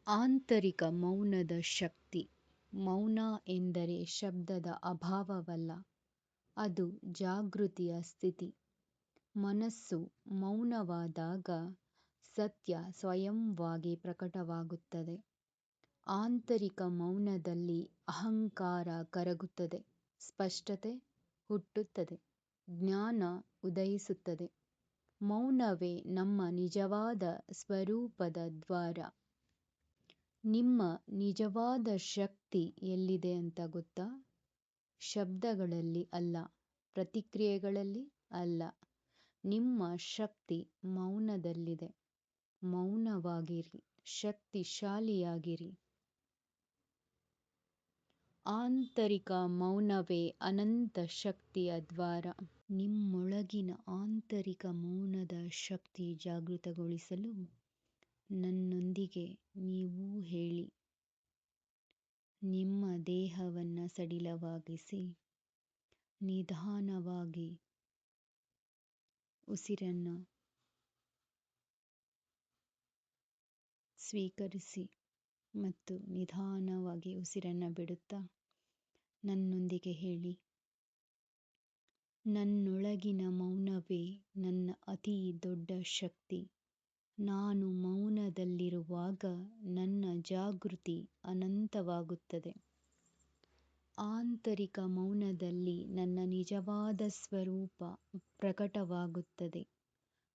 ಆಂತರಿಕ ಮೌನದ ಶಕ್ತಿ. ಮೌನ ಎಂದರೆ ಶಬ್ದದ ಅಭಾವವಲ್ಲ, ಅದು ಜಾಗೃತಿಯ ಸ್ಥಿತಿ. ಮನಸ್ಸು ಮೌನವಾದಾಗ ಸತ್ಯ ಸ್ವಯಂವಾಗಿ ಪ್ರಕಟವಾಗುತ್ತದೆ. ಆಂತರಿಕ ಮೌನದಲ್ಲಿ ಅಹಂಕಾರ ಕರಗುತ್ತದೆ, ಸ್ಪಷ್ಟತೆ ಹುಟ್ಟುತ್ತದೆ, ಜ್ಞಾನ ಉದಯಿಸುತ್ತದೆ. ಮೌನವೇ ನಮ್ಮ ನಿಜವಾದ ಸ್ವರೂಪದ ದ್ವಾರ. ನಿಮ್ಮ ನಿಜವಾದ ಶಕ್ತಿ ಎಲ್ಲಿದೆ ಅಂತ ಗೊತ್ತಾ? ಶಬ್ದಗಳಲ್ಲಿ ಅಲ್ಲ, ಪ್ರತಿಕ್ರಿಯೆಗಳಲ್ಲಿ ಅಲ್ಲ. ನಿಮ್ಮ ಶಕ್ತಿ ಮೌನದಲ್ಲಿದೆ. ಮೌನವಾಗಿರಿ, ಶಕ್ತಿಶಾಲಿಯಾಗಿರಿ. ಆಂತರಿಕ ಮೌನವೇ ಅನಂತ ಶಕ್ತಿಯ ದ್ವಾರ. ನಿಮ್ಮೊಳಗಿನ ಆಂತರಿಕ ಮೌನದ ಶಕ್ತಿ ಜಾಗೃತಗೊಳಿಸಲು ನನ್ನೊಂದಿಗೆ ನೀವೂ ಹೇಳಿ. ನಿಮ್ಮ ದೇಹವನ್ನು ಸಡಿಲವಾಗಿಸಿ, ನಿಧಾನವಾಗಿ ಉಸಿರನ್ನು ಸ್ವೀಕರಿಸಿ ಮತ್ತು ನಿಧಾನವಾಗಿ ಉಸಿರನ್ನು ಬಿಡುತ್ತಾ ನನ್ನೊಂದಿಗೆ ಹೇಳಿ. ನನ್ನೊಳಗಿನ ಮೌನವೇ ನನ್ನ ಅತಿ ದೊಡ್ಡ ಶಕ್ತಿ. ನಾನು ಮೌನದಲ್ಲಿರುವಾಗ ನನ್ನ ಜಾಗೃತಿ ಅನಂತವಾಗುತ್ತದೆ. ಆಂತರಿಕ ಮೌನದಲ್ಲಿ ನನ್ನ ನಿಜವಾದ ಸ್ವರೂಪ ಪ್ರಕಟವಾಗುತ್ತದೆ.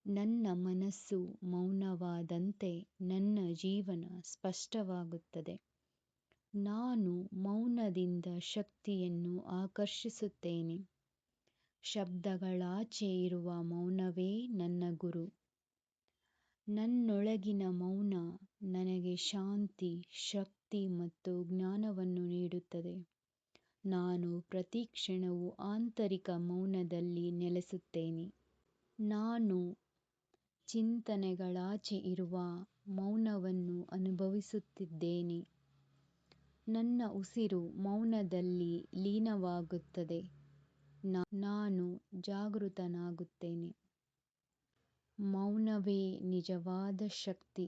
ನನ್ನ ಮನಸ್ಸು ಮೌನವಾದಂತೆ ನನ್ನ ಜೀವನ ಸ್ಪಷ್ಟವಾಗುತ್ತದೆ. ನಾನು ಮೌನದಿಂದ ಶಕ್ತಿಯನ್ನು ಆಕರ್ಷಿಸುತ್ತೇನೆ. ಶಬ್ದಗಳಾಚೆ ಇರುವ ಮೌನವೇ ನನ್ನ ಗುರು. ನನ್ನೊಳಗಿನ ಮೌನ ನನಗೆ ಶಾಂತಿ, ಶಕ್ತಿ ಮತ್ತು ಜ್ಞಾನವನ್ನು ನೀಡುತ್ತದೆ. ನಾನು ಪ್ರತಿ ಕ್ಷಣವೂ ಆಂತರಿಕ ಮೌನದಲ್ಲಿ ನೆಲೆಸುತ್ತೇನೆ. ನಾನು ಚಿಂತನೆಗಳಾಚೆ ಇರುವ ಮೌನವನ್ನು ಅನುಭವಿಸುತ್ತಿದ್ದೇನೆ. ನನ್ನ ಉಸಿರು ಮೌನದಲ್ಲಿ ಲೀನವಾಗುತ್ತದೆ. ನಾನು ಜಾಗೃತನಾಗುತ್ತೇನೆ. ಮೌನವೇ ನಿಜವಾದ ಶಕ್ತಿ.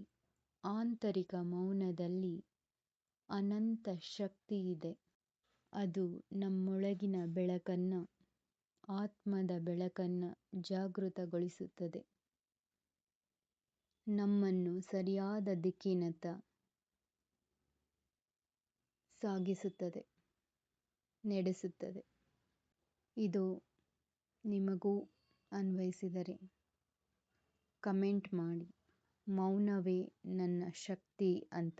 ಆಂತರಿಕ ಮೌನದಲ್ಲಿ ಅನಂತ ಶಕ್ತಿಯಿದೆ. ಅದು ನಮ್ಮೊಳಗಿನ ಬೆಳಕನ್ನು, ಆತ್ಮದ ಬೆಳಕನ್ನು ಜಾಗೃತಗೊಳಿಸುತ್ತದೆ. ನಮ್ಮನ್ನು ಸರಿಯಾದ ದಿಕ್ಕಿನತ್ತ ಸಾಗಿಸುತ್ತದೆ, ನಡೆಸುತ್ತದೆ. ಇದು ನಿಮಗೂ ಅನ್ವಯಿಸಿದರೆ ಕಮೆಂಟ್ ಮಾಡಿ, ಮೌನವೇ ನನ್ನ ಶಕ್ತಿ ಅಂತ.